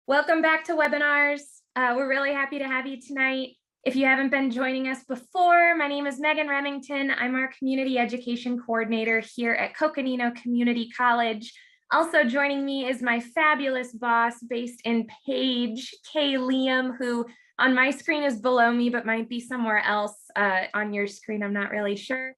Welcome back to webinars. We're really happy to have you tonight. If you haven't been joining us before, my name is Megan Remington. I'm our Community Education Coordinator here at Coconino Community College. Also joining me is my fabulous boss based in Page, Kay Liam, who on my screen is below me, but might be somewhere else on your screen. I'm not really sure.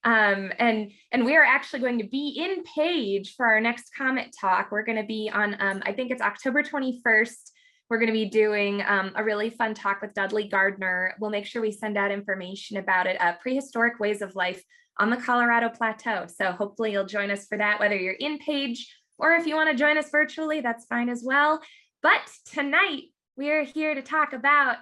And we are actually going to be in Page for our next Comet Talk. We're going to be on, I think it's October 21st. We're going to be doing a really fun talk with Dudley Gardner. We'll make sure we send out information about it, prehistoric ways of life on the Colorado Plateau. So hopefully you'll join us for that, whether you're in Page or if you want to join us virtually, that's fine as well. But tonight we are here to talk about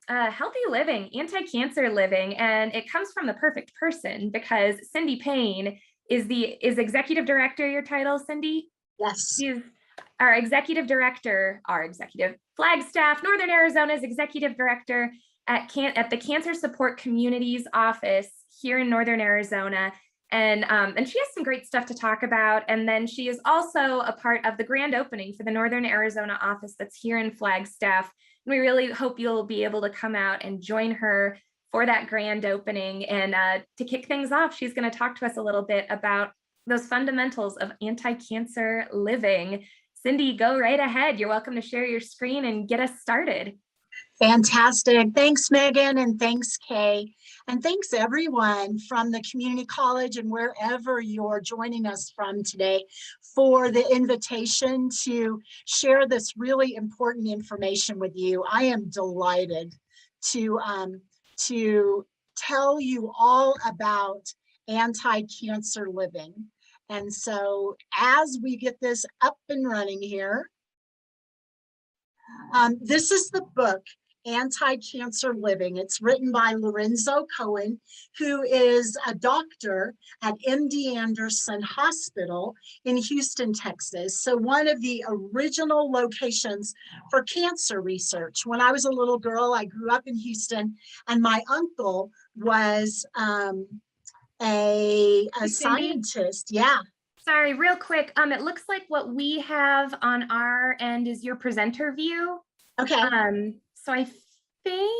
healthy living, anti-cancer living, and it comes from the perfect person because Cindy Payne is executive director. Your title, Cindy? Yes. She's our executive director, our executive Flagstaff, Northern Arizona's executive director at the Cancer Support Communities Office here in Northern Arizona. And she has some great stuff to talk about. And then she is also a part of the grand opening for the Northern Arizona office that's here in Flagstaff. And we really hope you'll be able to come out and join her for that grand opening. And to kick things off, she's going to talk to us a little bit about those fundamentals of anti-cancer living. Cindy, go right ahead. You're welcome to share your screen and get us started. Fantastic. Thanks, Megan, and thanks, Kay. And thanks, everyone from the community college and wherever you're joining us from today for the invitation to share this really important information with you. I am delighted to tell you all about anti-cancer living. And so as we get this up and running here, this is the book, Anti-Cancer Living. It's written by Lorenzo Cohen, who is a doctor at MD Anderson Hospital in Houston, Texas. So one of the original locations for cancer research. When I was a little girl, I grew up in Houston, and my uncle was a scientist. Yeah. Sorry, real quick. It looks like what we have on our end is your presenter view. Okay. So I think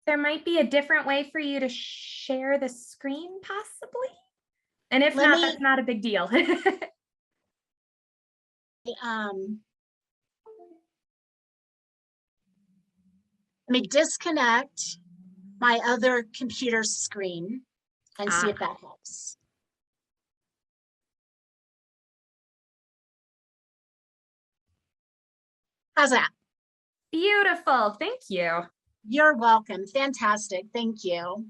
there might be a different way for you to share the screen, possibly. And if not, that's not a big deal. Let me disconnect my other computer screen and see if that helps. How's that? Beautiful. Thank you. You're welcome. Fantastic. Thank you.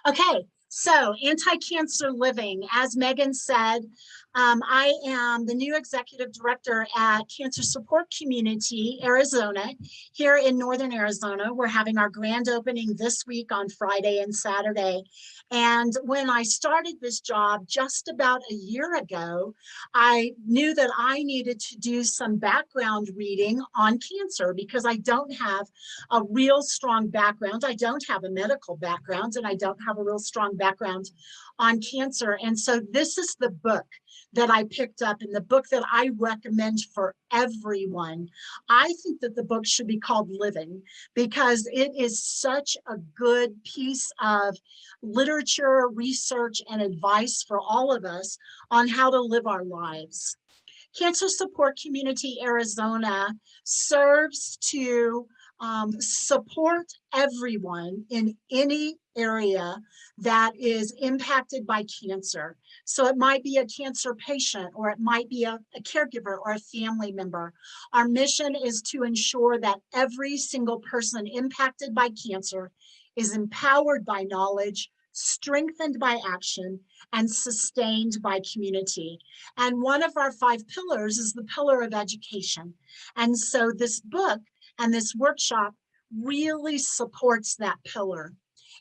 Okay, so anti-cancer living. As Megan said, I am the new executive director at Cancer Support Community Arizona here in Northern Arizona. We're having our grand opening this week on Friday and Saturday. And when I started this job just about a year ago, I knew that I needed to do some background reading on cancer because I don't have a real strong background. I don't have a medical background, and I don't have a real strong background on cancer. And so this is the book that I picked up, and the book that I recommend for everyone. I think that the book should be called Living because it is such a good piece of literature, research, and advice for all of us on how to live our lives. Cancer Support Community Arizona serves to support everyone in any area that is impacted by cancer. So it might be a cancer patient, or it might be a caregiver or a family member. Our mission is to ensure that every single person impacted by cancer is empowered by knowledge, strengthened by action, and sustained by community. And one of our 5 pillars is the pillar of education. And so this book and this workshop really supports that pillar.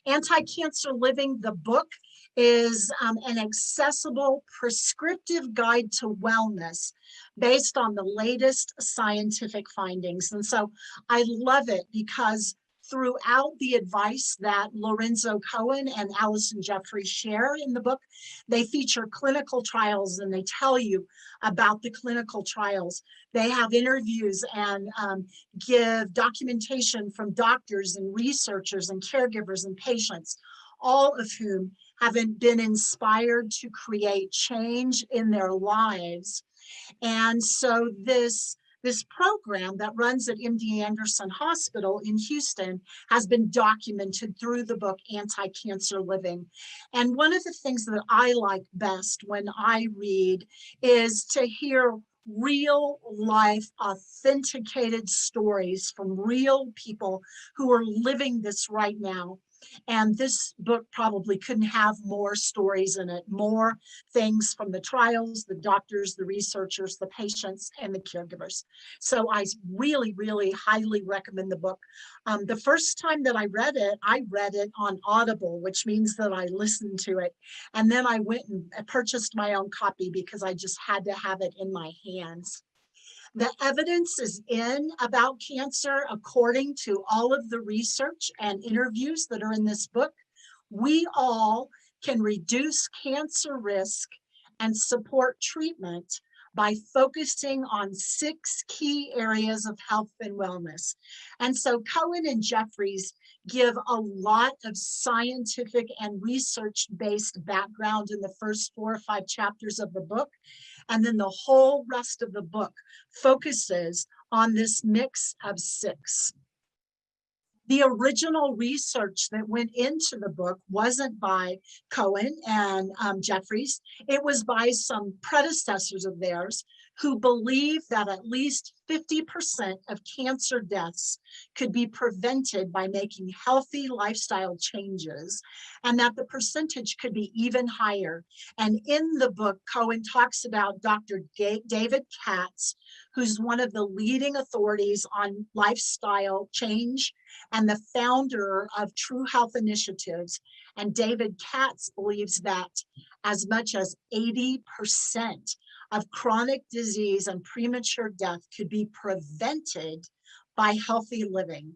Anti-Cancer Living, the book, is an accessible prescriptive guide to wellness based on the latest scientific findings. And so I love it because throughout the advice that Lorenzo Cohen and Alison Jefferies share in the book. They feature clinical trials and they tell you about the clinical trials. They have interviews and give documentation from doctors and researchers and caregivers and patients, all of whom have been inspired to create change in their lives. And so this program that runs at MD Anderson Hospital in Houston has been documented through the book Anti-Cancer Living. And one of the things that I like best when I read is to hear real life authenticated stories from real people who are living this right now. And this book probably couldn't have more stories in it, more things from the trials, the doctors, the researchers, the patients, and the caregivers. So I really, really highly recommend the book. The first time that I read it on Audible, which means that I listened to it. And then I went and purchased my own copy because I just had to have it in my hands. The evidence is in about cancer according to all of the research and interviews that are in this book. We all can reduce cancer risk and support treatment by focusing on 6 key areas of health and wellness. And so Cohen and Jefferies give a lot of scientific and research-based background in the first 4 or 5 chapters of the book. And then the whole rest of the book focuses on this mix of 6. The original research that went into the book wasn't by Cohen and Jefferies. It was by some predecessors of theirs who believed that at least 50% of cancer deaths could be prevented by making healthy lifestyle changes, and that the percentage could be even higher. And in the book, Cohen talks about Dr. David Katz, who's one of the leading authorities on lifestyle change and the founder of True Health Initiatives. And David Katz believes that as much as 80% of chronic disease and premature death could be prevented by healthy living.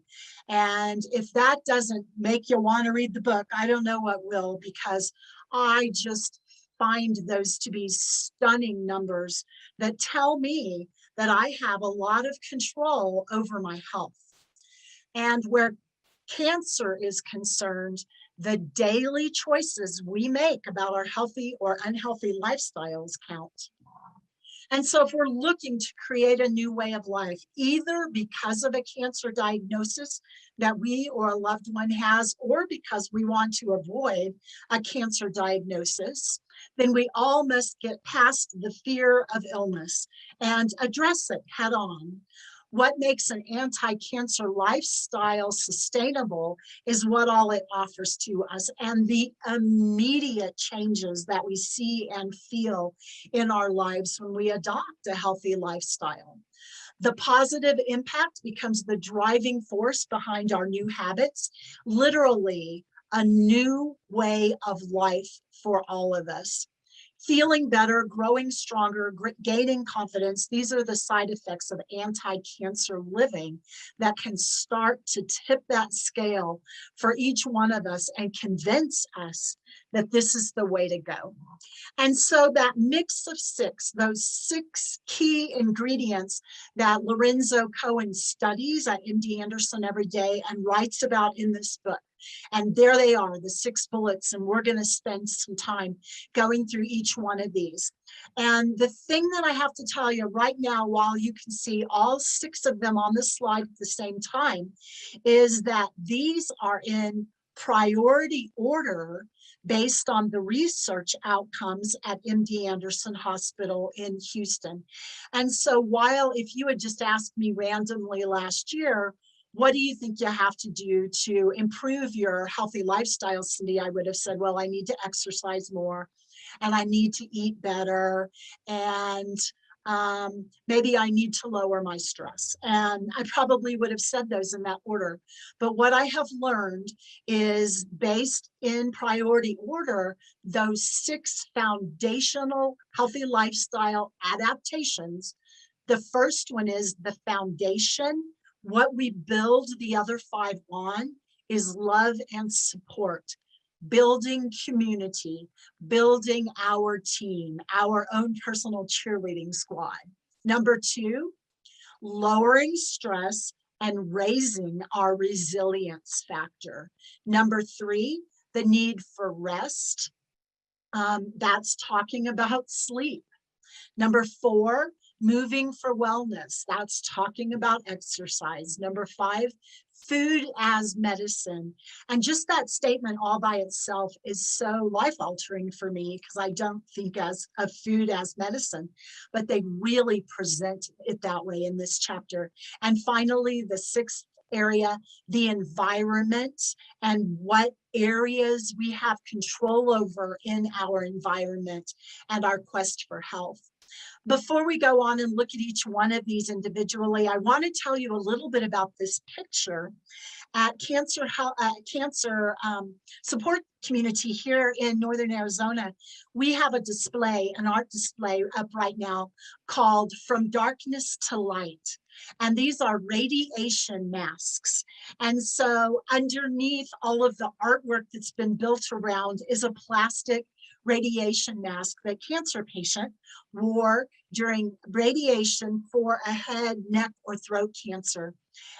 And if that doesn't make you want to read the book, I don't know what will, because I just find those to be stunning numbers that tell me that I have a lot of control over my health. And where cancer is concerned, the daily choices we make about our healthy or unhealthy lifestyles count. And so if we're looking to create a new way of life, either because of a cancer diagnosis that we or a loved one has, or because we want to avoid a cancer diagnosis, then we all must get past the fear of illness and address it head on. What makes an anti-cancer lifestyle sustainable is what all it offers to us and the immediate changes that we see and feel in our lives when we adopt a healthy lifestyle. The positive impact becomes the driving force behind our new habits, literally a new way of life for all of us. Feeling better, growing stronger, gaining confidence, these are the side effects of anti-cancer living that can start to tip that scale for each one of us and convince us that this is the way to go. And so that mix of 6, those 6 key ingredients that Lorenzo Cohen studies at MD Anderson every day and writes about in this book. And there they are, the 6 bullets, and we're going to spend some time going through each one of these. And the thing that I have to tell you right now, while you can see all 6 of them on the slide at the same time, is that these are in priority order based on the research outcomes at MD Anderson Hospital in Houston. And so while if you had just asked me randomly last year, what do you think you have to do to improve your healthy lifestyle, Cindy? I would have said, well, I need to exercise more and I need to eat better. And maybe I need to lower my stress. And I probably would have said those in that order. But what I have learned is based in priority order, those 6 foundational healthy lifestyle adaptations. The first one is the foundation What we build the other 5 on is love and support, building community, building our team, our own personal cheerleading squad. Number 2, lowering stress and raising our resilience factor. Number 3, the need for rest. That's talking about sleep. Number 4, moving for wellness. That's talking about exercise. Number 5, food as medicine. And just that statement all by itself is so life-altering for me, because I don't think as of food as medicine, but they really present it that way in this chapter. And finally, the 6th area, the environment and what areas we have control over in our environment and our quest for health. Before we go on and look at each one of these individually, I want to tell you a little bit about this picture at Cancer Support Community here in Northern Arizona. We have a display, an art display up right now called From Darkness to Light. And these are radiation masks. And so underneath all of the artwork that's been built around is a plastic radiation mask that cancer patient wore during radiation for a head, neck, or throat cancer.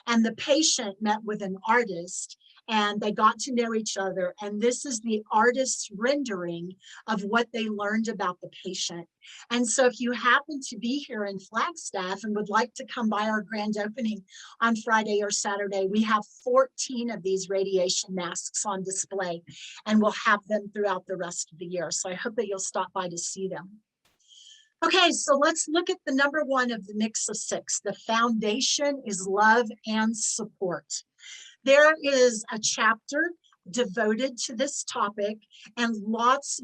And the patient met with an artist and they got to know each other. And this is the artist's rendering of what they learned about the patient. And so if you happen to be here in Flagstaff and would like to come by our grand opening on Friday or Saturday, we have 14 of these radiation masks on display, and we'll have them throughout the rest of the year. So I hope that you'll stop by to see them. Okay, so let's look at the number 1 of the mix of 6. The foundation is love and support. There is a chapter devoted to this topic and lots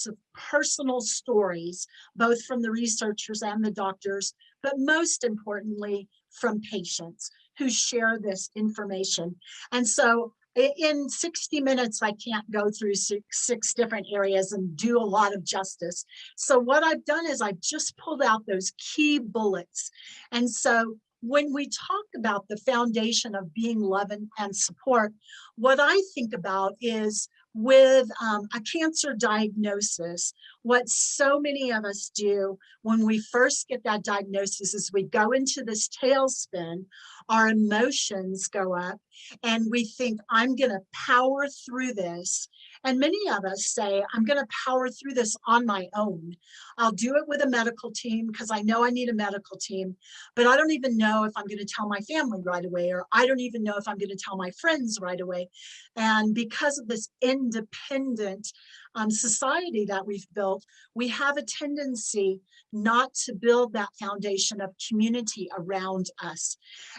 of personal stories, both from the researchers and the doctors, but most importantly from patients who share this information. And so in 60 minutes, I can't go through six different areas and do a lot of justice. So what I've done is I've just pulled out those key bullets. And so when we talk about the foundation of being love and support, what I think about is with a cancer diagnosis, what so many of us do when we first get that diagnosis is we go into this tailspin, our emotions go up, and we think, I'm going to power through this. And many of us say, I'm going to power through this on my own. I'll do it with a medical team because I know I need a medical team, but I don't even know if I'm going to tell my family right away, or I don't even know if I'm going to tell my friends right away. And because of this independent society that we've built, we have a tendency not to build that foundation of community around us.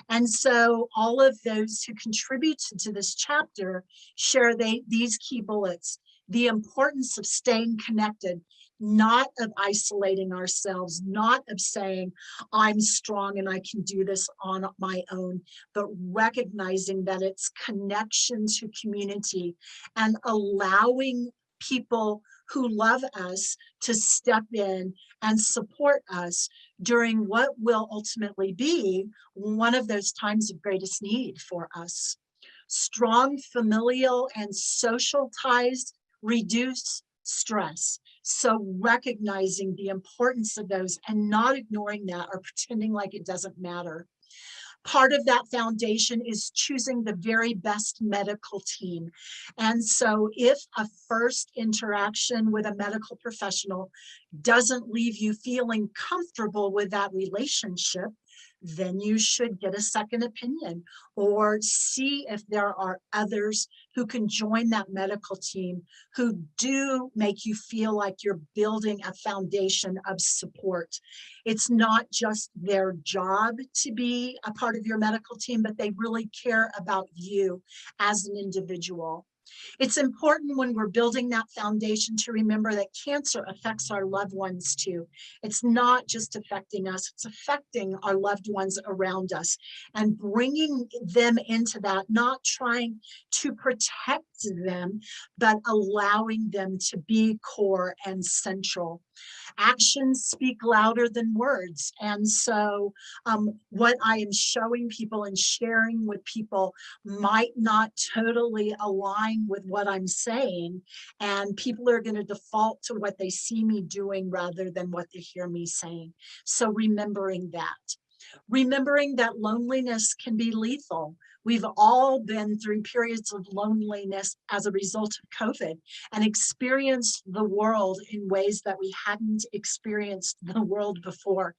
And so all of those who contribute to this chapter share these key bullets: the importance of staying connected, not of isolating ourselves, not of saying, I'm strong and I can do this on my own, but recognizing that it's connection to community and allowing people who love us to step in and support us during what will ultimately be one of those times of greatest need for us. Strong familial and social ties reduce stress. So recognizing the importance of those and not ignoring that or pretending like it doesn't matter. Part of that foundation is choosing the very best medical team. And so if a first interaction with a medical professional doesn't leave you feeling comfortable with that relationship, then you should get a second opinion or see if there are others who can join that medical team who do make you feel like you're building a foundation of support. It's not just their job to be a part of your medical team, but they really care about you as an individual. It's important when we're building that foundation to remember that cancer affects our loved ones too. It's not just affecting us, it's affecting our loved ones around us, and bringing them into that, not trying to protect them, but allowing them to be core and central. Actions speak louder than words. And so what I am showing people and sharing with people might not totally align with what I'm saying. And people are going to default to what they see me doing rather than what they hear me saying. So remembering that. Remembering that loneliness can be lethal. We've all been through periods of loneliness as a result of COVID and experienced the world in ways that we hadn't experienced the world before.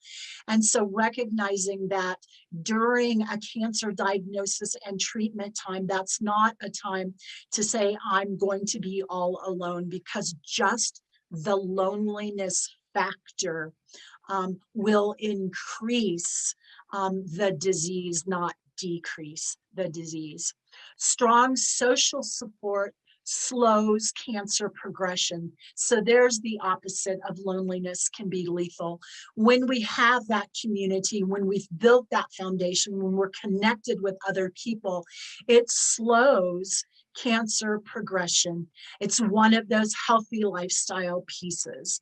And so recognizing that during a cancer diagnosis and treatment time, that's not a time to say, I'm going to be all alone, because just the loneliness factor will increase the disease, not decrease the disease. Strong social support slows cancer progression. So there's the opposite of loneliness can be lethal. When we have that community, when we've built that foundation, when we're connected with other people, it slows cancer progression. It's one of those healthy lifestyle pieces.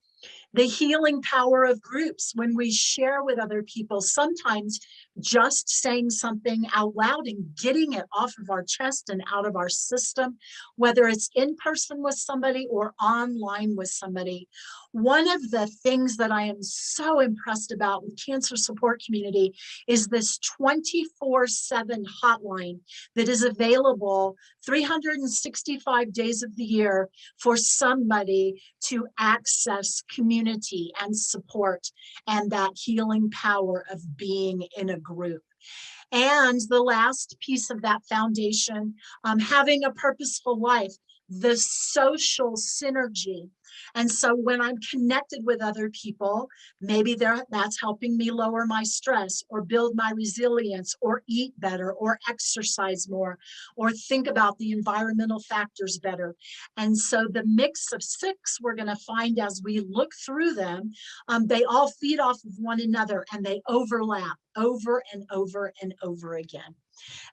The healing power of groups, when we share with other people, sometimes just saying something out loud and getting it off of our chest and out of our system, whether it's in person with somebody or online with somebody. One of the things that I am so impressed about with cancer support community is this 24/7 hotline that is available 365 days of the year for somebody to access community and support and that healing power of being in a group. And the last piece of that foundation, having a purposeful life, the social synergy. And so when I'm connected with other people, maybe that's helping me lower my stress or build my resilience or eat better or exercise more or think about the environmental factors better. And so the mix of 6, we're going to find as we look through them, they all feed off of one another and they overlap over and over and over again.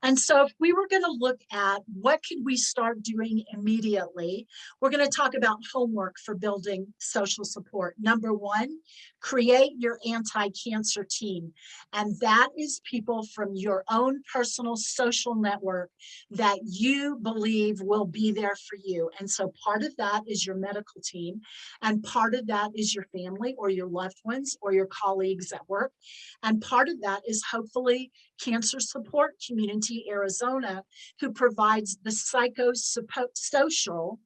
And so if we were going to look at what could we start doing immediately, we're going to talk about homework for building social support. Number 1, create your anti-cancer team. And that is people from your own personal social network that you believe will be there for you. And so part of that is your medical team. And part of that is your family or your loved ones or your colleagues at work. And part of that is hopefully Cancer Support Community Arizona, who provides the psychosocial,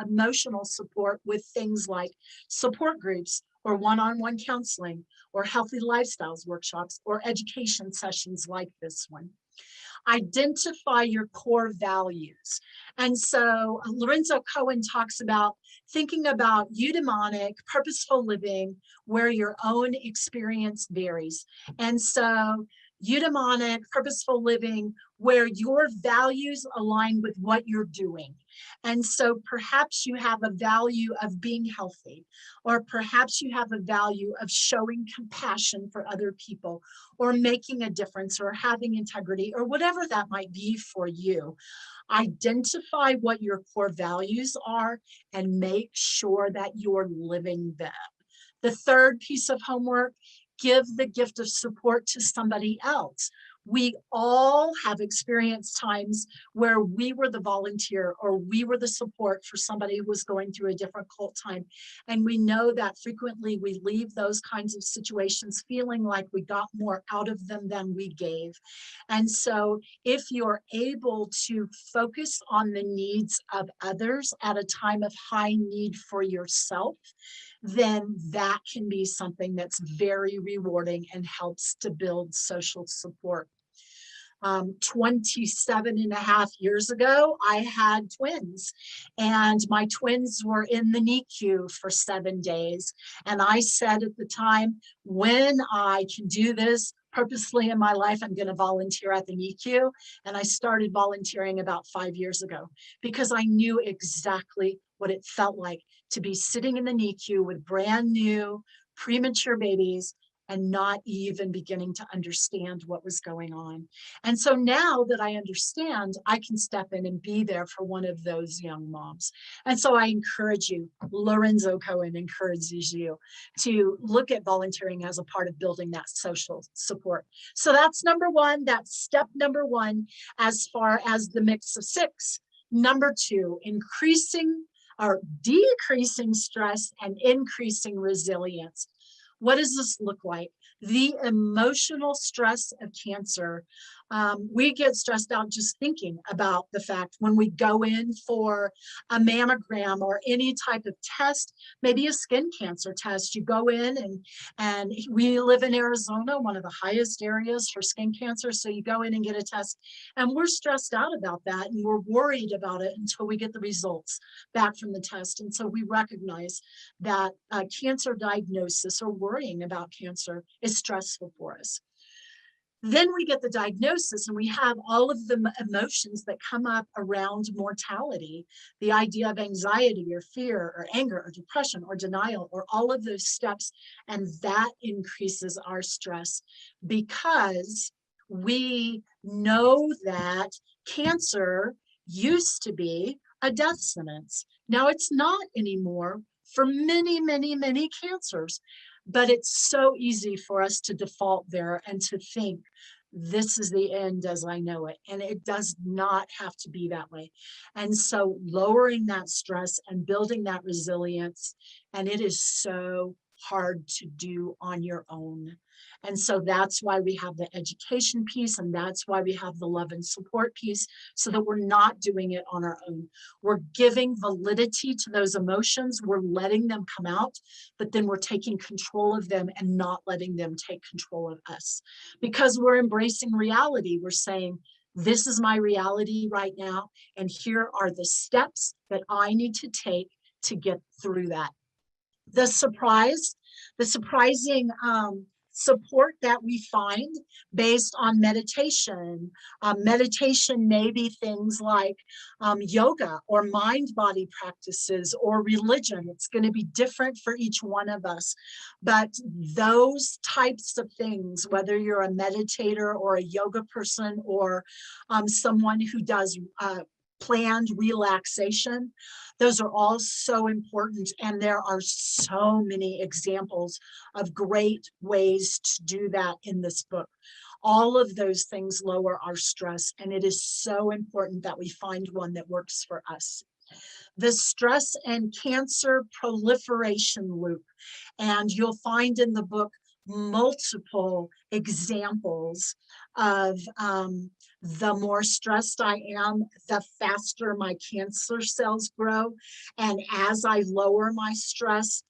emotional support with things like support groups or one-on-one counseling or healthy lifestyles workshops or education sessions like this one. Identify your core values. And so Lorenzo Cohen talks about thinking about eudaimonic, purposeful living, where your own experience varies. And so eudaimonic, purposeful living, where your values align with what you're doing. And so perhaps you have a value of being healthy, or perhaps you have a value of showing compassion for other people, or making a difference, or having integrity, or whatever that might be for you. Identify what your core values are and make sure that you're living them. The third piece of homework, give the gift of support to somebody else. We all have experienced times where we were the volunteer or we were the support for somebody who was going through a difficult time. And we know that frequently we leave those kinds of situations feeling like we got more out of them than we gave. And so if you're able to focus on the needs of others at a time of high need for yourself, then that can be something that's very rewarding and helps to build social support. 27 and a half years ago, I had twins, and my twins were in the NICU for 7 days. And I said at the time, when I can do this purposely in my life, I'm going to volunteer at the NICU. And I started volunteering about 5 years ago because I knew exactly what it felt like to be sitting in the NICU with brand new premature babies and not even beginning to understand what was going on. And so now that I understand, I can step in and be there for one of those young moms. And so I encourage you, Lorenzo Cohen encourages you to look at volunteering as a part of building that social support. So that's number one, that's step number one as far as the mix of six. Number two, increasing or decreasing stress and increasing resilience. What does this look like? The emotional stress of cancer. We get stressed out just thinking about the fact when we go in for a mammogram or any type of test, maybe a skin cancer test, you go in and we live in Arizona, one of the highest areas for skin cancer. So you go in and get a test and we're stressed out about that and we're worried about it until we get the results back from the test. And so we recognize that cancer diagnosis or worrying about cancer is stressful for us. Then we get the diagnosis and we have all of the emotions that come up around mortality, the idea of anxiety or fear or anger or depression or denial or all of those steps. And that increases our stress because we know that cancer used to be a death sentence. Now it's not anymore for many, many, many cancers. But it's so easy for us to default there and to think this is the end as I know it. And it does not have to be that way. And so lowering that stress and building that resilience, and it is so hard to do on your own. And so that's why we have the education piece, and that's why we have the love and support piece, so that we're not doing it on our own. We're giving validity to those emotions, we're letting them come out, but then we're taking control of them and not letting them take control of us. Because we're embracing reality, we're saying, this is my reality right now, and here are the steps that I need to take to get through that. The surprising support that we find based on meditation. Meditation may be things like yoga or mind-body practices or religion. It's going to be different for each one of us. But those types of things, whether you're a meditator or a yoga person or someone who does planned relaxation, those are all so important. And there are so many examples of great ways to do that in this book. All of those things lower our stress, and it is so important that we find one that works for us. The stress and cancer proliferation loop. And you'll find in the book multiple examples of the more stressed I am, the faster my cancer cells grow. And as I lower my stress,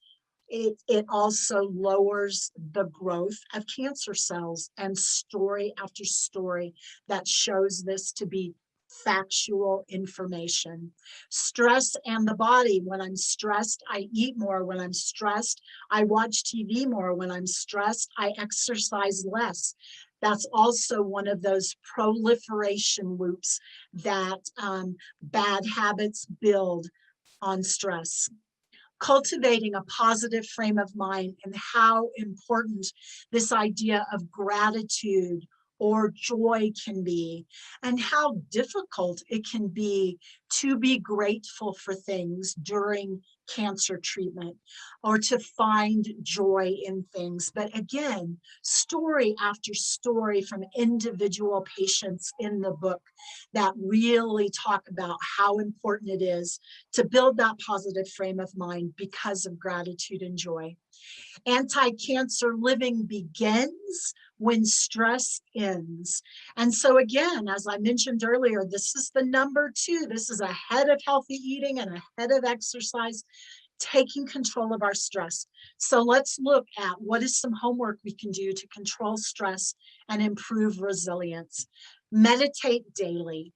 it also lowers the growth of cancer cells, and story after story that shows this to be factual information. Stress and the body. When I'm stressed, I eat more. When I'm stressed, I watch TV more. When I'm stressed, I exercise less. That's also one of those proliferation loops that bad habits build on stress. Cultivating a positive frame of mind, and how important this idea of gratitude or joy can be, and how difficult it can be to be grateful for things during cancer treatment or to find joy in things. But again, story after story from individual patients in the book that really talk about how important it is to build that positive frame of mind because of gratitude and joy. Anti-cancer living begins when stress ends. And so again, as I mentioned earlier, this is the number 2. This is ahead of healthy eating and ahead of exercise, taking control of our stress. So let's look at what is some homework we can do to control stress and improve resilience. Meditate daily.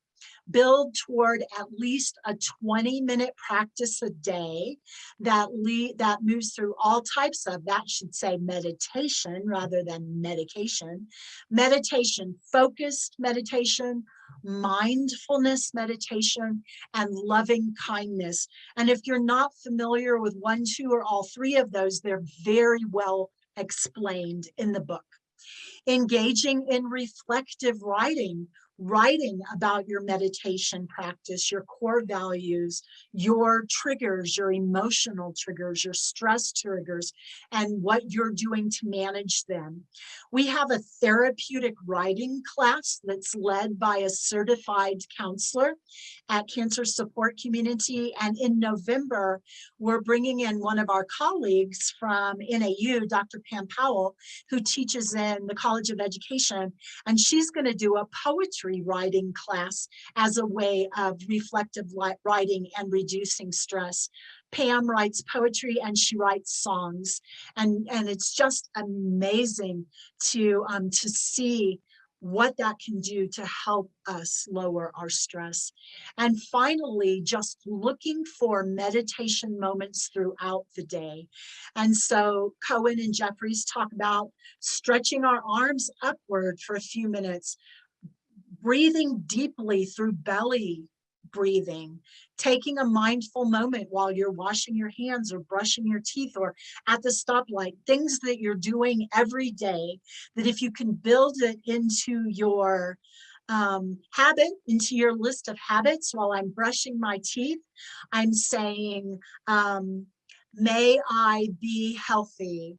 Build toward at least a 20-minute practice a day that moves through all types of, that should say meditation rather than medication. Meditation, focused meditation, mindfulness meditation, and loving kindness. And if you're not familiar with 1, 2, or all 3 of those, they're very well explained in the book. Engaging in reflective writing, writing about your meditation practice, your core values, your triggers, your emotional triggers, your stress triggers, and what you're doing to manage them. We have a therapeutic writing class that's led by a certified counselor at Cancer Support Community. And in November, we're bringing in one of our colleagues from NAU, Dr. Pam Powell, who teaches in the College of Education, and she's going to do a poetry writing class as a way of reflective writing and reducing stress. Pam writes poetry and she writes songs, and it's just amazing to see what that can do to help us lower our stress. And finally, just looking for meditation moments throughout the day. And so Cohen and Jefferies talk about stretching our arms upward for a few minutes, breathing deeply through belly breathing, taking a mindful moment while you're washing your hands or brushing your teeth or at the stoplight, things that you're doing every day, that if you can build it into your habit, into your list of habits. While I'm brushing my teeth, I'm saying, may I be healthy,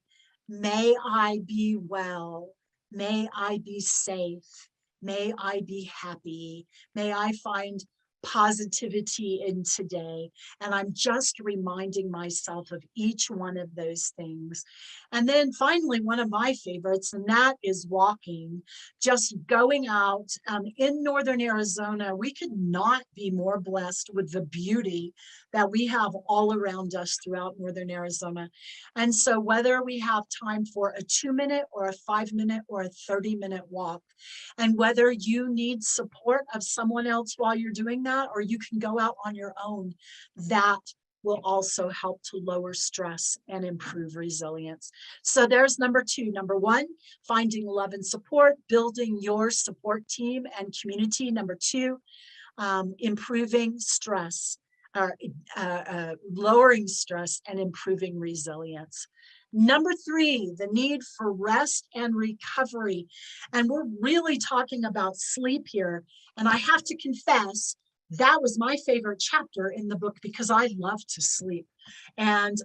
may I be well, may I be safe, may I be happy, may I find positivity in today. And I'm just reminding myself of each one of those things. And then finally, one of my favorites, and that is walking, just going out. In Northern Arizona, we could not be more blessed with the beauty that we have all around us throughout Northern Arizona. And so whether we have time for a 2-minute or a 5-minute or a 30-minute walk, and whether you need support of someone else while you're doing that, or you can go out on your own, that will also help to lower stress and improve resilience. So there's number 2. Number 1, finding love and support, building your support team and community. Number 2, improving stress, or lowering stress and improving resilience. Number 3, the need for rest and recovery. And we're really talking about sleep here. And I have to confess, that was my favorite chapter in the book because I love to sleep. And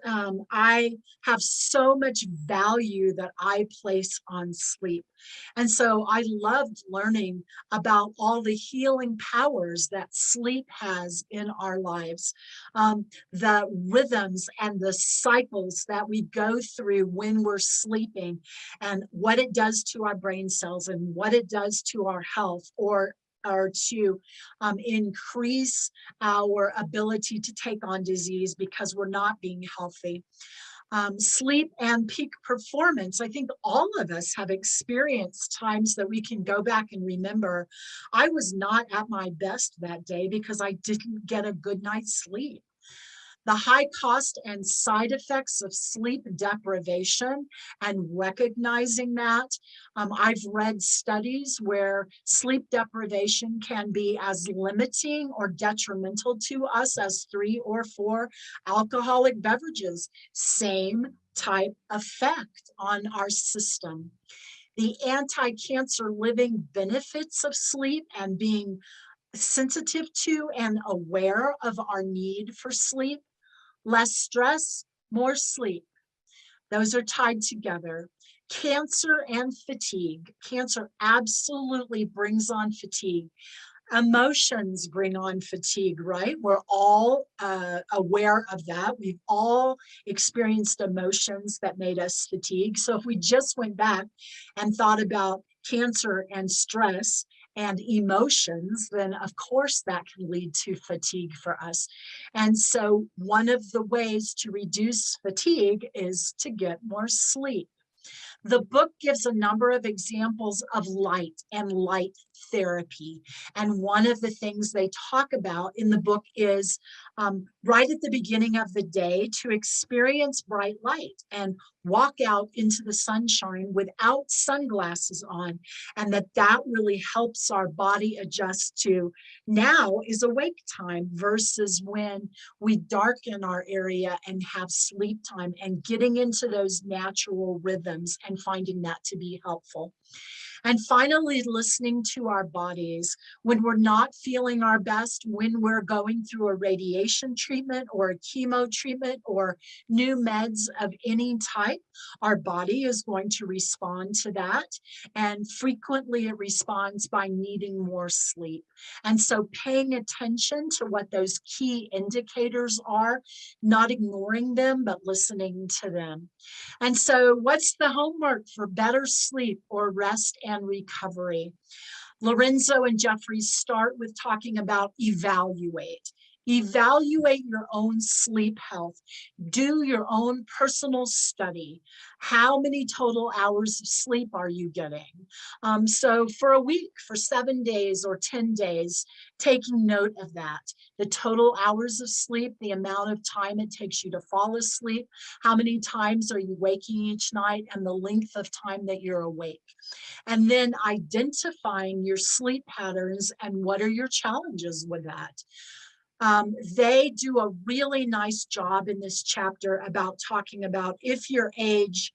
I have so much value that I place on sleep. And so I loved learning about all the healing powers that sleep has in our lives, the rhythms and the cycles that we go through when we're sleeping, and what it does to our brain cells and what it does to our health, or to increase our ability to take on disease because we're not being healthy. Sleep and peak performance. I think all of us have experienced times that we can go back and remember, I was not at my best that day because I didn't get a good night's sleep. The high cost and side effects of sleep deprivation and recognizing that. I've read studies where sleep deprivation can be as limiting or detrimental to us as 3 or 4 alcoholic beverages. Same type effect on our system. The anti-cancer living benefits of sleep and being sensitive to and aware of our need for sleep. Less stress, more sleep. Those are tied together. Cancer and fatigue. Cancer absolutely brings on fatigue. Emotions bring on fatigue, right? We're all aware of that. We've all experienced emotions that made us fatigue. So if we just went back and thought about cancer and stress and emotions, then of course that can lead to fatigue for us. And so one of the ways to reduce fatigue is to get more sleep. The book gives a number of examples of light and light therapy. And one of the things they talk about in the book is right at the beginning of the day to experience bright light and walk out into the sunshine without sunglasses on, and that really helps our body adjust to now is awake time versus when we darken our area and have sleep time, and getting into those natural rhythms and finding that to be helpful. And finally, listening to our bodies when we're not feeling our best, when we're going through a radiation treatment or a chemo treatment or new meds of any type, our body is going to respond to that. And frequently it responds by needing more sleep. And so paying attention to what those key indicators are, not ignoring them, but listening to them. And so what's the homework for better sleep or rest and recovery? Lorenzo and Jefferies start with talking about evaluate. Evaluate your own sleep health. Do your own personal study. How many total hours of sleep are you getting? So for a week, for 7 days or 10 days, taking note of that. The total hours of sleep, the amount of time it takes you to fall asleep, how many times are you waking each night, and the length of time that you're awake. And then identifying your sleep patterns and what are your challenges with that. They do a really nice job in this chapter about talking about if your age,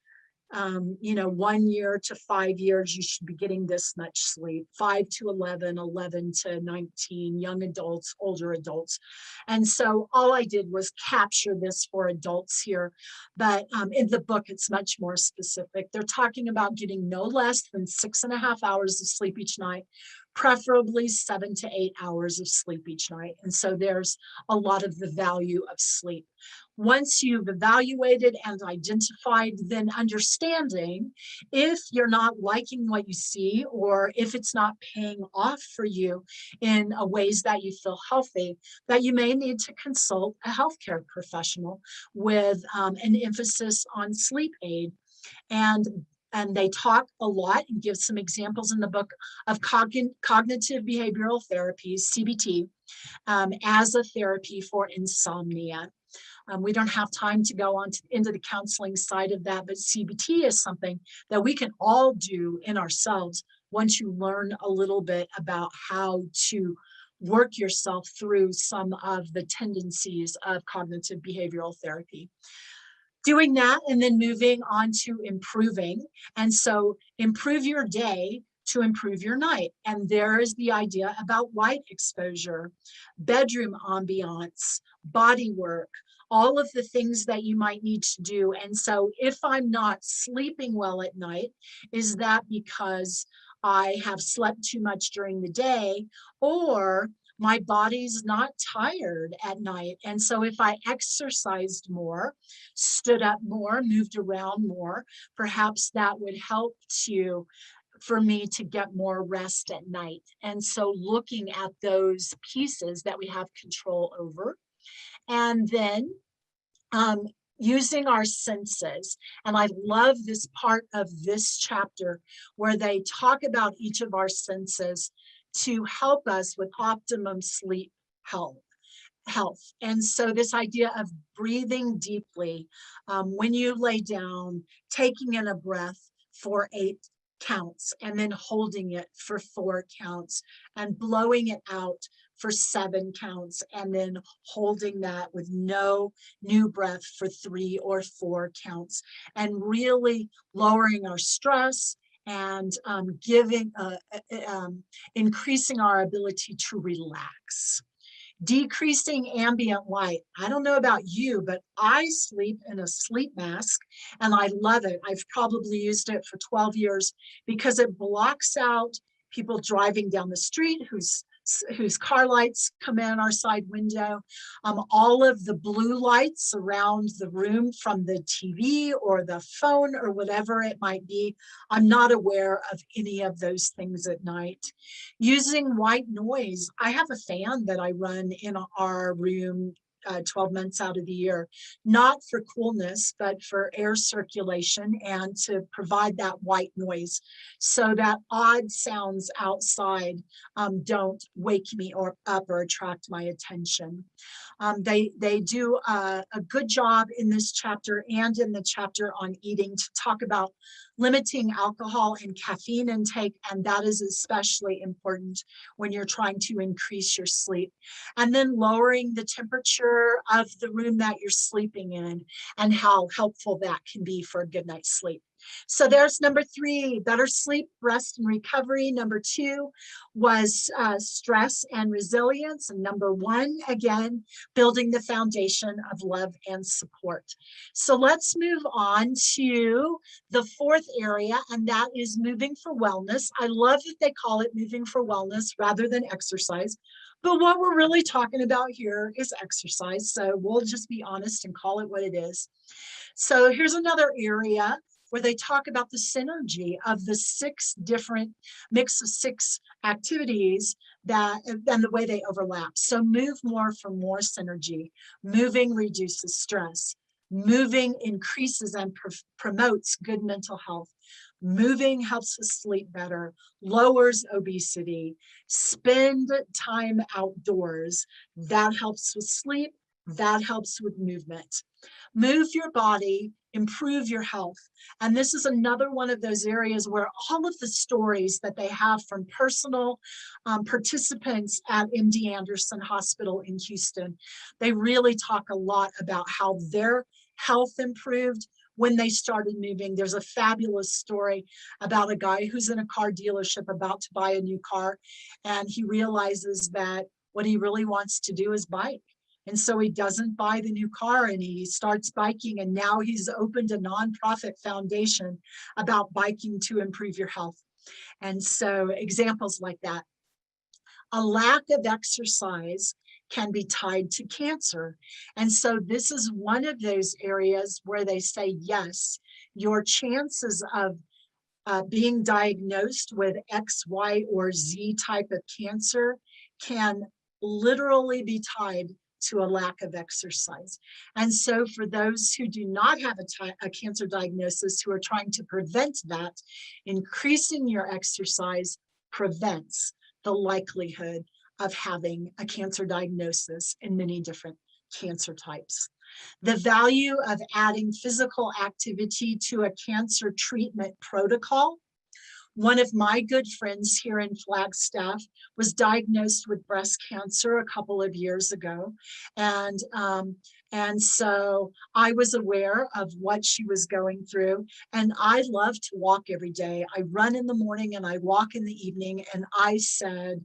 1 year to 5 years, you should be getting this much sleep, 5 to 11, 11 to 19, young adults, older adults. And so all I did was capture this for adults here, but in the book, it's much more specific. They're talking about getting no less than 6.5 hours of sleep each night, preferably 7 to 8 hours of sleep each night. And so there's a lot of the value of sleep. Once you've evaluated and identified, then understanding if you're not liking what you see, or if it's not paying off for you in ways that you feel healthy, that you may need to consult a healthcare professional with an emphasis on sleep aid. And they talk a lot and give some examples in the book of cognitive behavioral therapies, CBT, as a therapy for insomnia. We don't have time to go on into the counseling side of that, but CBT is something that we can all do in ourselves once you learn a little bit about how to work yourself through some of the tendencies of cognitive behavioral therapy. Doing that and then moving on to improving. And so improve your day to improve your night. And there is the idea about light exposure, bedroom ambiance, body work, all of the things that you might need to do. And so if I'm not sleeping well at night, is that because I have slept too much during the day, or my body's not tired at night? And so if I exercised more, stood up more, moved around more, perhaps that would help for me to get more rest at night. And so looking at those pieces that we have control over, and then using our senses. And I love this part of this chapter where they talk about each of our senses to help us with optimum sleep health. And so this idea of breathing deeply, when you lay down, taking in a breath for 8 counts, and then holding it for 4 counts, and blowing it out for 7 counts, and then holding that with no new breath for 3 or 4 counts, and really lowering our stress and increasing our ability to relax. Decreasing ambient light. I don't know about you, but I sleep in a sleep mask and I love it. I've probably used it for 12 years because it blocks out people driving down the street whose car lights come in our side window, all of the blue lights around the room from the TV or the phone or whatever it might be. I'm not aware of any of those things at night. Using white noise. I have a fan that I run in our room 12 months out of the year, not for coolness, but for air circulation and to provide that white noise so that odd sounds outside don't wake me up or attract my attention. They do a good job in this chapter and in the chapter on eating to talk about limiting alcohol and caffeine intake, and that is especially important when you're trying to increase your sleep. And then lowering the temperature of the room that you're sleeping in and how helpful that can be for a good night's sleep. So there's number 3, better sleep, rest, and recovery. Number 2 was stress and resilience. And number 1, again, building the foundation of love and support. So let's move on to the 4th area, and that is moving for wellness. I love that they call it moving for wellness rather than exercise. But what we're really talking about here is exercise. So we'll just be honest and call it what it is. So here's another area where they talk about the synergy of the 6 different mix of 6 activities and the way they overlap. So move more for more synergy. Moving reduces stress. Moving increases and promotes good mental health. Moving helps us sleep better, lowers obesity. Spend time outdoors. That helps with sleep. That helps with movement. Move your body, improve your health. And this is another one of those areas where all of the stories that they have from personal participants at MD Anderson Hospital in Houston, they really talk a lot about how their health improved when they started moving. There's a fabulous story about a guy who's in a car dealership about to buy a new car, and he realizes that what he really wants to do is bike. And so he doesn't buy the new car and he starts biking, and now he's opened a nonprofit foundation about biking to improve your health. And so examples like that. A lack of exercise can be tied to cancer. And so this is one of those areas where they say, yes, your chances of being diagnosed with X, Y, or Z type of cancer can literally be tied to a lack of exercise. And so for those who do not have a cancer diagnosis, who are trying to prevent that, increasing your exercise prevents the likelihood of having a cancer diagnosis in many different cancer types. The value of adding physical activity to a cancer treatment protocol. One of my good friends here in Flagstaff was diagnosed with breast cancer a couple of years ago. And so I was aware of what she was going through. And I love to walk every day. I run in the morning and I walk in the evening. And I said,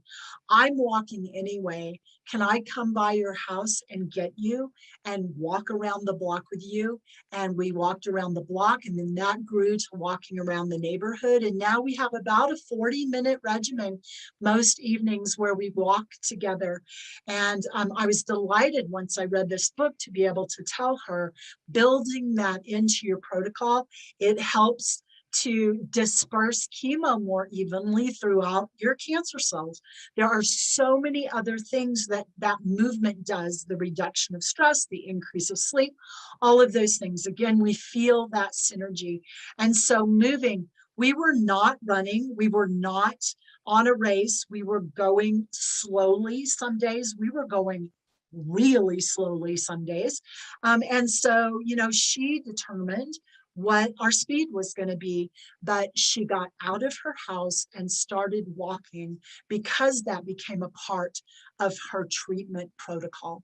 I'm walking anyway. Can I come by your house and get you and walk around the block with you? And we walked around the block, and then that grew to walking around the neighborhood. And now we have about a 40-minute regimen most evenings where we walk together. And I was delighted once I read this book to be able to tell her, building that into your protocol, it helps to disperse chemo more evenly throughout your cancer cells. There are so many other things that movement does, the reduction of stress, the increase of sleep, all of those things. Again, we feel that synergy. And so moving, we were not running, we were not on a race, we were going slowly some days, we were going really slowly some days. And so, she determined what our speed was going to be, but she got out of her house and started walking because that became a part of her treatment protocol.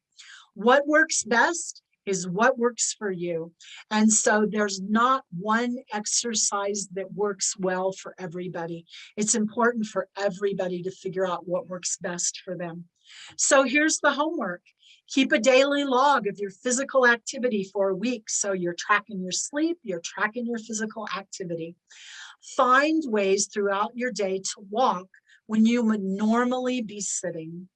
What works best is what works for you. And so there's not one exercise that works well for everybody. It's important for everybody to figure out what works best for them. So here's the homework. Keep a daily log of your physical activity for a week. So you're tracking your sleep, you're tracking your physical activity. Find ways throughout your day to walk when you would normally be sitting.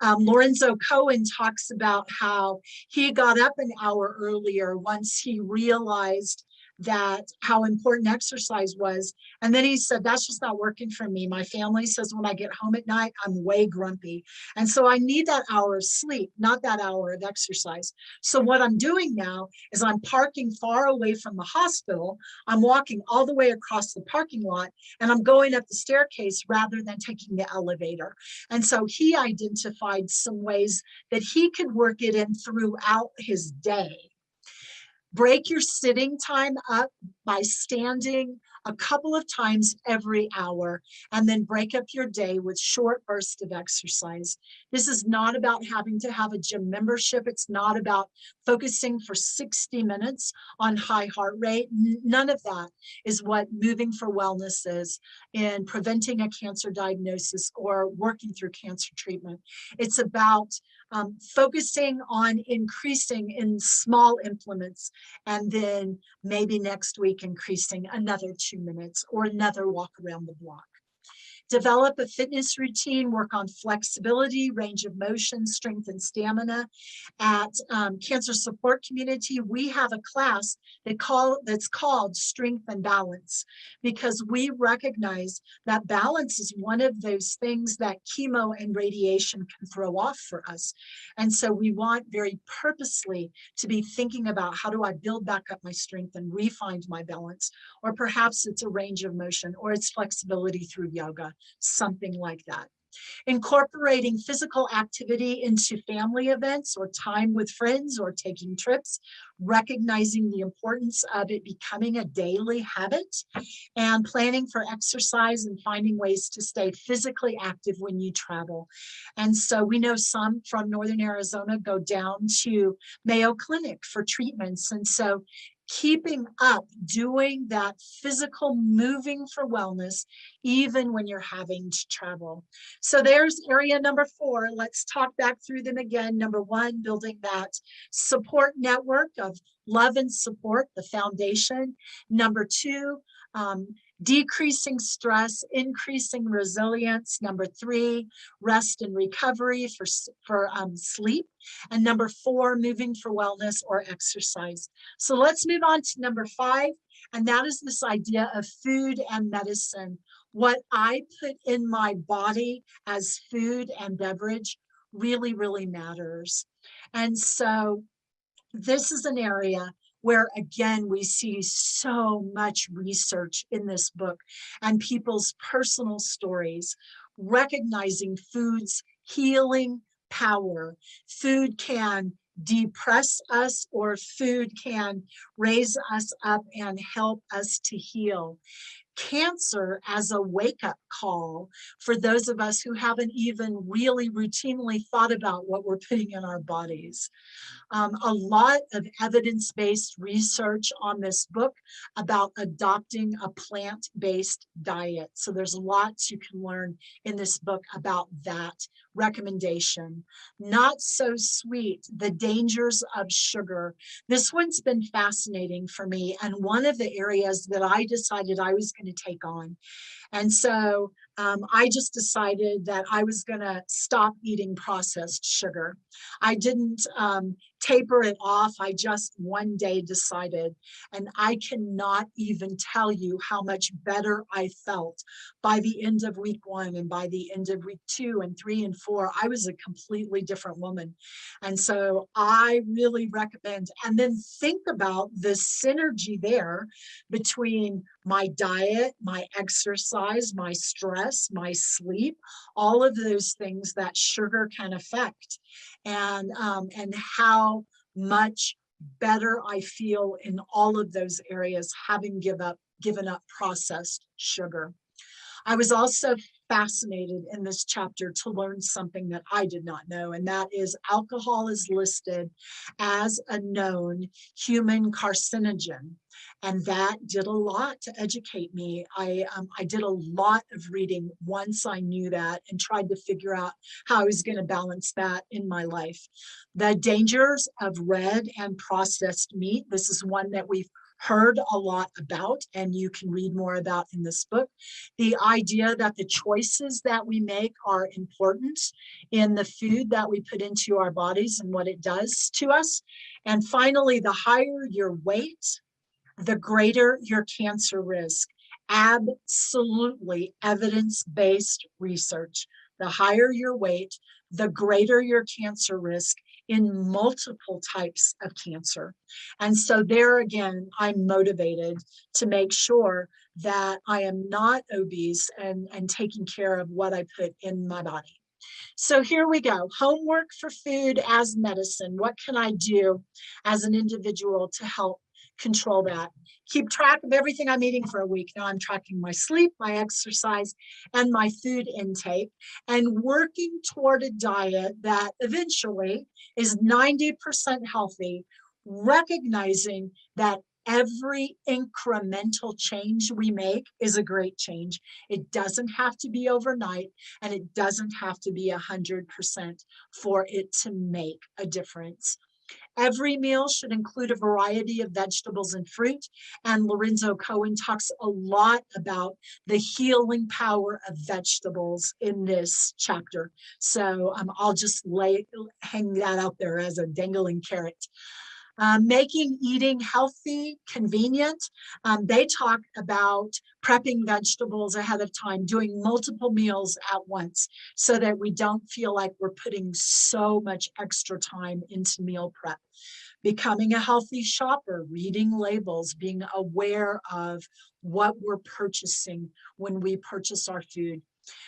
Lorenzo Cohen talks about how he got up an hour earlier once he realized that how important exercise was. And then he said, that's just not working for me. My family says when I get home at night, I'm way grumpy. And so I need that hour of sleep, not that hour of exercise. So what I'm doing now is I'm parking far away from the hospital. I'm walking all the way across the parking lot, and I'm going up the staircase rather than taking the elevator. And so he identified some ways that he could work it in throughout his day. Break your sitting time up by standing a couple of times every hour, and then break up your day with short bursts of exercise. This is not about having to have a gym membership. It's not about focusing for 60 minutes on high heart rate. None of that is what moving for wellness is in preventing a cancer diagnosis or working through cancer treatment. It's about focusing on increasing in small implements, and then maybe next week increasing another 2 minutes or another walk around the block. Develop a fitness routine, work on flexibility, range of motion, strength, and stamina. At Cancer Support Community, we have a class that's called Strength and Balance, because we recognize that balance is one of those things that chemo and radiation can throw off for us. And so we want very purposely to be thinking about, how do I build back up my strength and re-find my balance? Or perhaps it's a range of motion, or it's flexibility through yoga, something like that. Incorporating physical activity into family events or time with friends or taking trips, recognizing the importance of it becoming a daily habit, and planning for exercise and finding ways to stay physically active when you travel. And so we know some from Northern Arizona go down to Mayo Clinic for treatments. And so keeping up, doing that physical moving for wellness, even when you're having to travel. So there's area number 4. Let's talk back through them again. Number 1, building that support network of love and support, the foundation. Number 2, decreasing stress, increasing resilience. Number 3, rest and recovery for sleep. And number 4, moving for wellness or exercise. So let's move on to number 5, and that is this idea of food and medicine. What I put in my body as food and beverage really, really matters. And so this is an area where, again, we see so much research in this book and people's personal stories, recognizing food's healing power. Food can depress us, or food can raise us up and help us to heal. Cancer as a wake-up call for those of us who haven't even really routinely thought about what we're putting in our bodies. A lot of evidence-based research on this book about adopting a plant-based diet. So there's lots you can learn in this book about that recommendation. Not so sweet, the dangers of sugar. This one's been fascinating for me, and one of the areas that I decided I was going to take on. And so I just decided that I was going to stop eating processed sugar. I didn't taper it off. I just one day decided, and I cannot even tell you how much better I felt by the end of week 1, and by the end of week 2 and 3 and 4. I was a completely different woman. And so I really recommend, and then think about the synergy there between my diet, my exercise, my stress, my sleep, all of those things that sugar can affect, and how much better I feel in all of those areas, having given up processed sugar. I was also fascinated in this chapter to learn something that I did not know, and that is alcohol is listed as a known human carcinogen. And that did a lot to educate me. I did a lot of reading once I knew that, and tried to figure out how I was going to balance that in my life. The dangers of red and processed meat. This is one that we've heard a lot about, and you can read more about in this book. The idea that the choices that we make are important in the food that we put into our bodies and what it does to us. And finally, the higher your weight, the greater your cancer risk. Absolutely evidence-based research. The higher your weight, the greater your cancer risk in multiple types of cancer. And so there again, I'm motivated to make sure that I am not obese and taking care of what I put in my body. So here we go. Homework for food as medicine. What can I do as an individual to help control that? Keep track of everything I'm eating for a week. Now I'm tracking my sleep, my exercise, and my food intake, and working toward a diet that eventually is 90% healthy, recognizing that every incremental change we make is a great change. It doesn't have to be overnight, and it doesn't have to be 100% for it to make a difference. Every meal should include a variety of vegetables and fruit. And Lorenzo Cohen talks a lot about the healing power of vegetables in this chapter. So I'll just hang that out there as a dangling carrot. Making eating healthy, convenient. They talk about prepping vegetables ahead of time, doing multiple meals at once so that we don't feel like we're putting so much extra time into meal prep. Becoming a healthy shopper, reading labels, being aware of what we're purchasing when we purchase our food.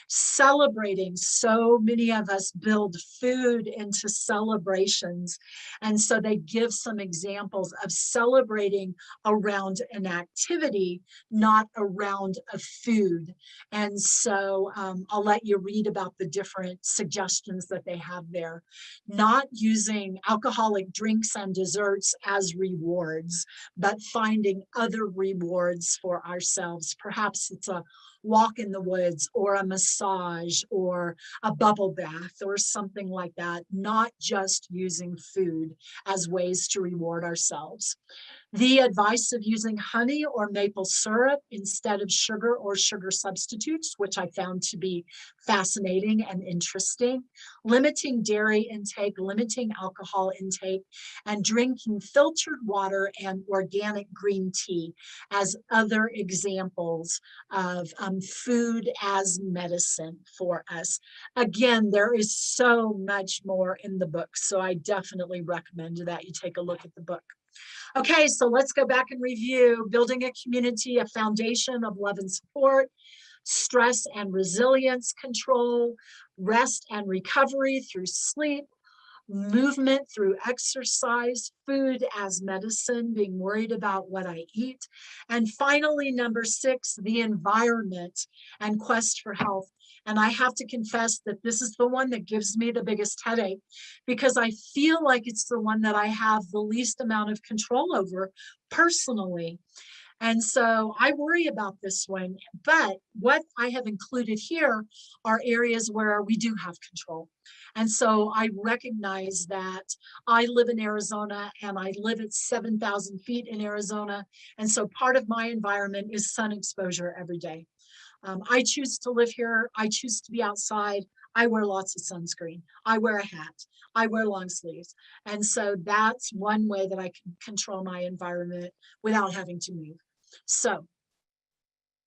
Celebrating. So many of us build food into celebrations. And so they give some examples of celebrating around an activity, not around a food. And so I'll let you read about the different suggestions that they have there. Not using alcoholic drinks and desserts as rewards, but finding other rewards for ourselves. Perhaps it's a walk in the woods or a massage or a bubble bath or something like that, not just using food as ways to reward ourselves. The advice of using honey or maple syrup instead of sugar or sugar substitutes, which I found to be fascinating and interesting. Limiting dairy intake, limiting alcohol intake, and drinking filtered water and organic green tea as other examples of food as medicine for us. Again, there is so much more in the book, so I definitely recommend that you take a look at the book. Okay, so let's go back and review. Building a community, a foundation of love and support, stress and resilience control, rest and recovery through sleep, movement through exercise, food as medicine, being worried about what I eat. And finally, number 6, the environment and quest for health. And I have to confess that this is the one that gives me the biggest headache because I feel like it's the one that I have the least amount of control over personally. And so I worry about this one, but what I have included here are areas where we do have control. And so I recognize that I live in Arizona and I live at 7,000 feet in Arizona. And so part of my environment is sun exposure every day. I choose to live here. I choose to be outside. I wear lots of sunscreen. I wear a hat. I wear long sleeves. And so that's one way that I can control my environment without having to move. So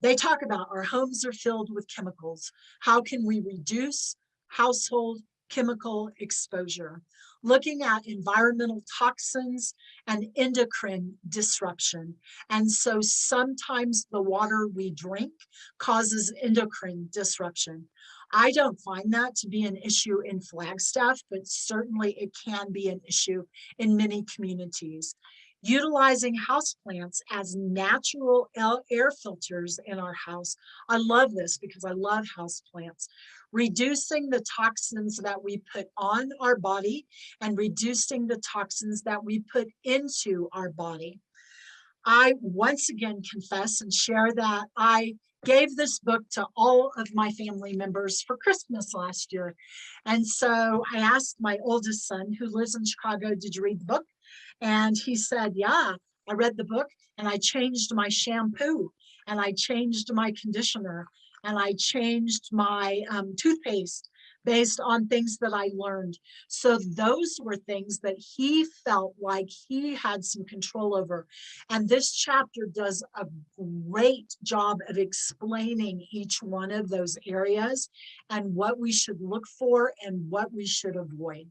they talk about our homes are filled with chemicals. How can we reduce household chemical exposure? Looking at environmental toxins and endocrine disruption. And so sometimes the water we drink causes endocrine disruption. I don't find that to be an issue in Flagstaff, but certainly it can be an issue in many communities. Utilizing houseplants as natural air filters in our house. I love this because I love houseplants. Reducing the toxins that we put on our body and reducing the toxins that we put into our body. I once again confess and share that I gave this book to all of my family members for Christmas last year. And so I asked my oldest son, who lives in Chicago, did you read the book? And he said, yeah, I read the book and I changed my shampoo and I changed my conditioner and I changed my toothpaste based on things that I learned. So those were things that he felt like he had some control over. And this chapter does a great job of explaining each one of those areas and what we should look for and what we should avoid.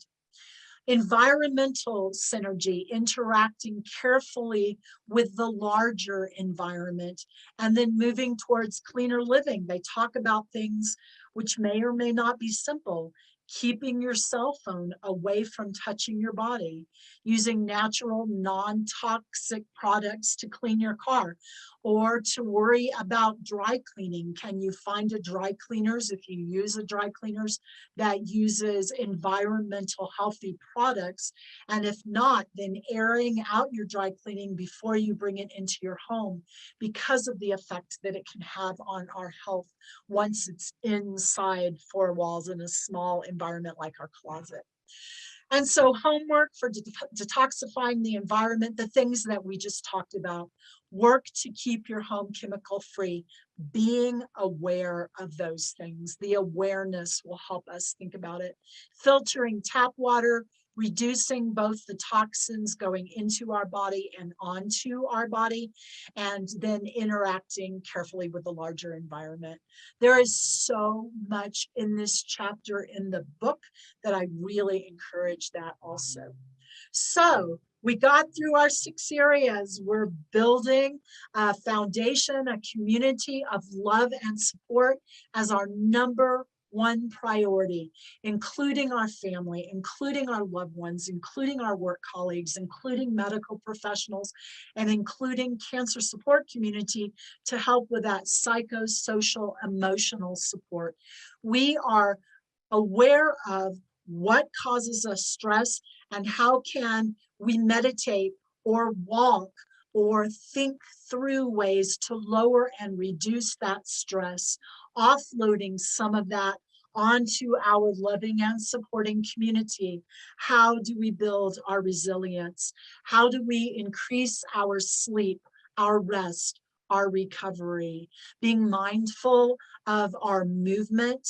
Environmental synergy, interacting carefully with the larger environment, and then moving towards cleaner living. They talk about things which may or may not be simple. Keeping your cell phone away from touching your body, using natural, non-toxic products to clean your car, or to worry about dry cleaning. Can you find a dry cleaners, if you use a dry cleaners, that uses environmental healthy products? And if not, then airing out your dry cleaning before you bring it into your home, because of the effect that it can have on our health once it's inside four walls in a small environment like our closet. And so homework for detoxifying the environment, the things that we just talked about, work to keep your home chemical free, being aware of those things. The awareness will help us think about it. Filtering tap water, reducing both the toxins going into our body and onto our body, and then interacting carefully with the larger environment. There is so much in this chapter in the book that I really encourage that also. So we got through our 6 areas. We're building a foundation, a community of love and support as our number one priority, including our family, including our loved ones, including our work colleagues, including medical professionals, and including cancer support community to help with that psychosocial, emotional support. We are aware of what causes us stress and how can we meditate or walk or think through ways to lower and reduce that stress, offloading some of that onto our loving and supporting community. How do we build our resilience? How do we increase our sleep, our rest, our recovery? Being mindful of our movement,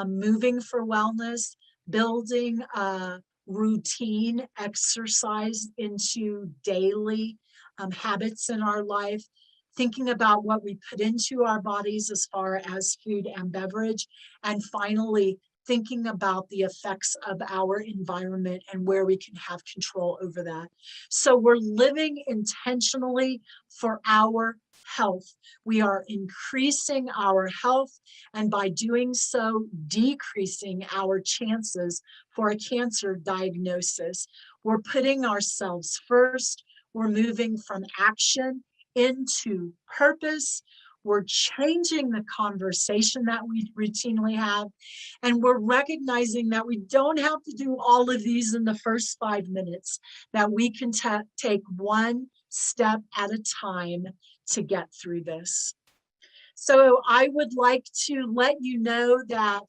moving for wellness, building a routine exercise into daily habits in our life, thinking about what we put into our bodies as far as food and beverage, and finally, thinking about the effects of our environment and where we can have control over that. So we're living intentionally for our health. We are increasing our health, and by doing so, decreasing our chances for a cancer diagnosis. We're putting ourselves first. We're moving from action into purpose. We're changing the conversation that we routinely have, and we're recognizing that we don't have to do all of these in the first 5 minutes, that we can take one step at a time to get through this. So I would like to let you know that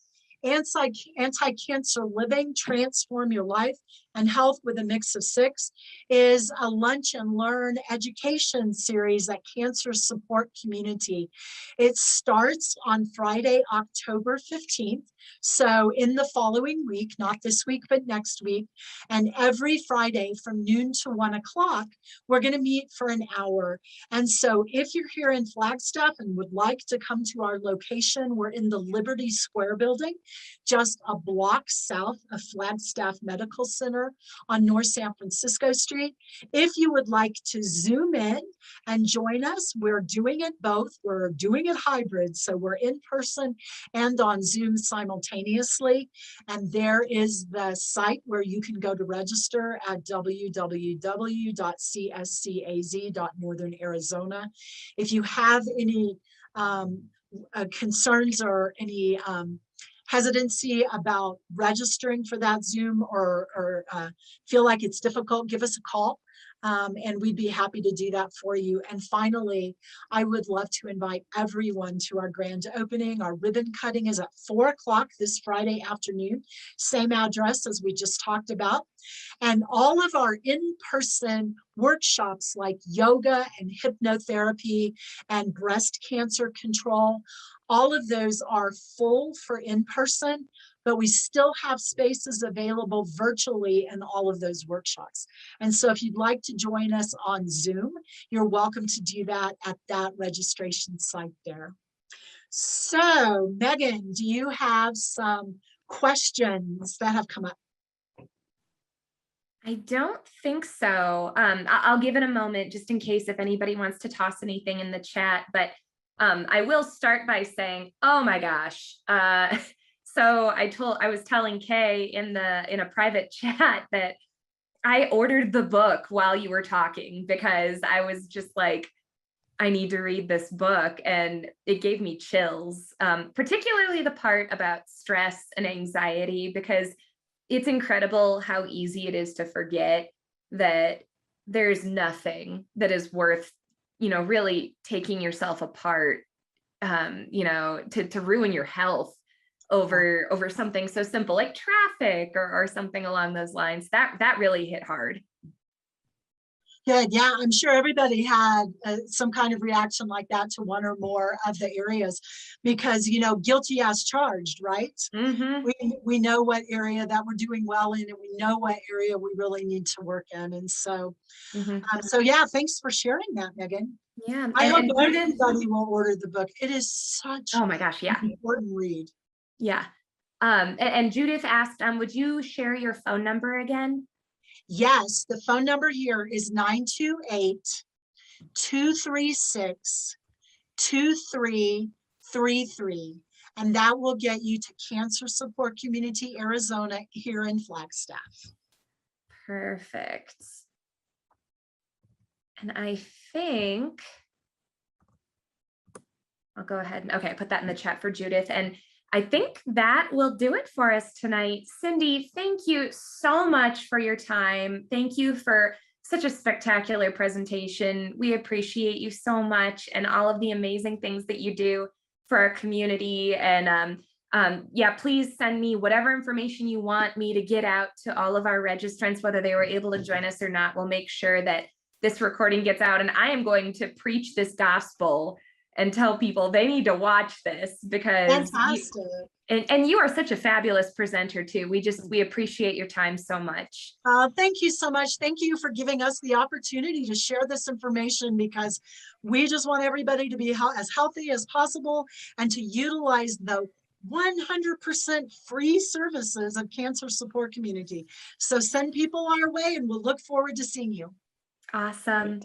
Anti-Cancer Living, Transform Your Life and Health with a Mix of 6 is a lunch and learn education series at Cancer Support Community. It starts on Friday, October 15th. So in the following week, not this week, but next week. And every Friday from noon to 1 o'clock, we're going to meet for an hour. And so if you're here in Flagstaff and would like to come to our location, we're in the Liberty Square building, just a block south of Flagstaff Medical Center on North San Francisco Street. If you would like to Zoom in and join us, we're doing it both. We're doing it hybrid, so we're in person and on Zoom simultaneously. And there is the site where you can go to register at www.cscaz.northernarizona. If you have any concerns or any hesitancy about registering for that Zoom or feel like it's difficult, give us a call. And we'd be happy to do that for you. And finally, I would love to invite everyone to our grand opening. Our ribbon cutting is at 4 o'clock this Friday afternoon, same address as we just talked about. And all of our in-person workshops like yoga and hypnotherapy and breast cancer control, all of those are full for in-person, but we still have spaces available virtually in all of those workshops. And so if you'd like to join us on Zoom, you're welcome to do that at that registration site there. So Megan, do you have some questions that have come up? I don't think so. I'll give it a moment just in case if anybody wants to toss anything in the chat, but I will start by saying, oh my gosh. So I was telling Kay in a private chat that I ordered the book while you were talking because I was just like, I need to read this book, and it gave me chills, particularly the part about stress and anxiety, because it's incredible how easy it is to forget that there's nothing that is worth, really taking yourself apart, to ruin your health over something so simple like traffic or something along those lines. That really hit hard. Good. Yeah, I'm sure everybody had some kind of reaction like that to one or more of the areas because, guilty as charged, right? Mm-hmm. We know what area that we're doing well in, and we know what area we really need to work in. And so, so yeah, thanks for sharing that, Megan. Yeah. I hope everybody will order the book. It is such oh my gosh, yeah, an important read. Yeah. And Judith asked, would you share your phone number again? Yes, the phone number here is 928-236-2333. And that will get you to Cancer Support Community Arizona here in Flagstaff. Perfect. And I think I'll go ahead and I put that in the chat for Judith. And I think that will do it for us tonight. Cindy, thank you so much for your time. Thank you for such a spectacular presentation. We appreciate you so much and all of the amazing things that you do for our community. And yeah, please send me whatever information you want me to get out to all of our registrants, whether they were able to join us or not. We'll make sure that this recording gets out, and I am going to preach this gospel and tell people they need to watch this because and you are such a fabulous presenter too. We appreciate your time so much. Thank you so much. Thank you for giving us the opportunity to share this information, because we just want everybody to be as healthy as possible and to utilize the 100% free services of Cancer Support Community. So send people our way, and we'll look forward to seeing you. Awesome.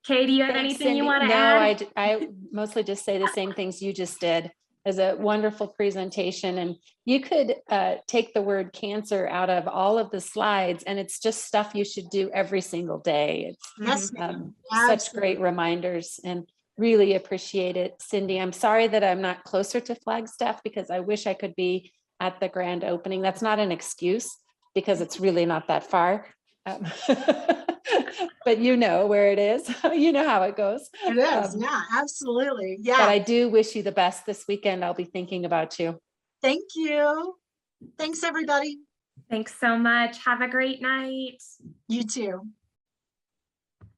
Kay, do you have anything Cindy, you want to no, add? I mostly just say the same things you just did. As a wonderful presentation, and you could take the word cancer out of all of the slides, and it's just stuff you should do every single day. It's such great reminders, and really appreciate it. Cindy, I'm sorry that I'm not closer to Flagstaff because I wish I could be at the grand opening. That's not an excuse because it's really not that far. But you know where it is. You know how it goes. It is. Yeah, absolutely. Yeah. But I do wish you the best this weekend. I'll be thinking about you. Thank you. Thanks, everybody. Thanks so much. Have a great night. You too.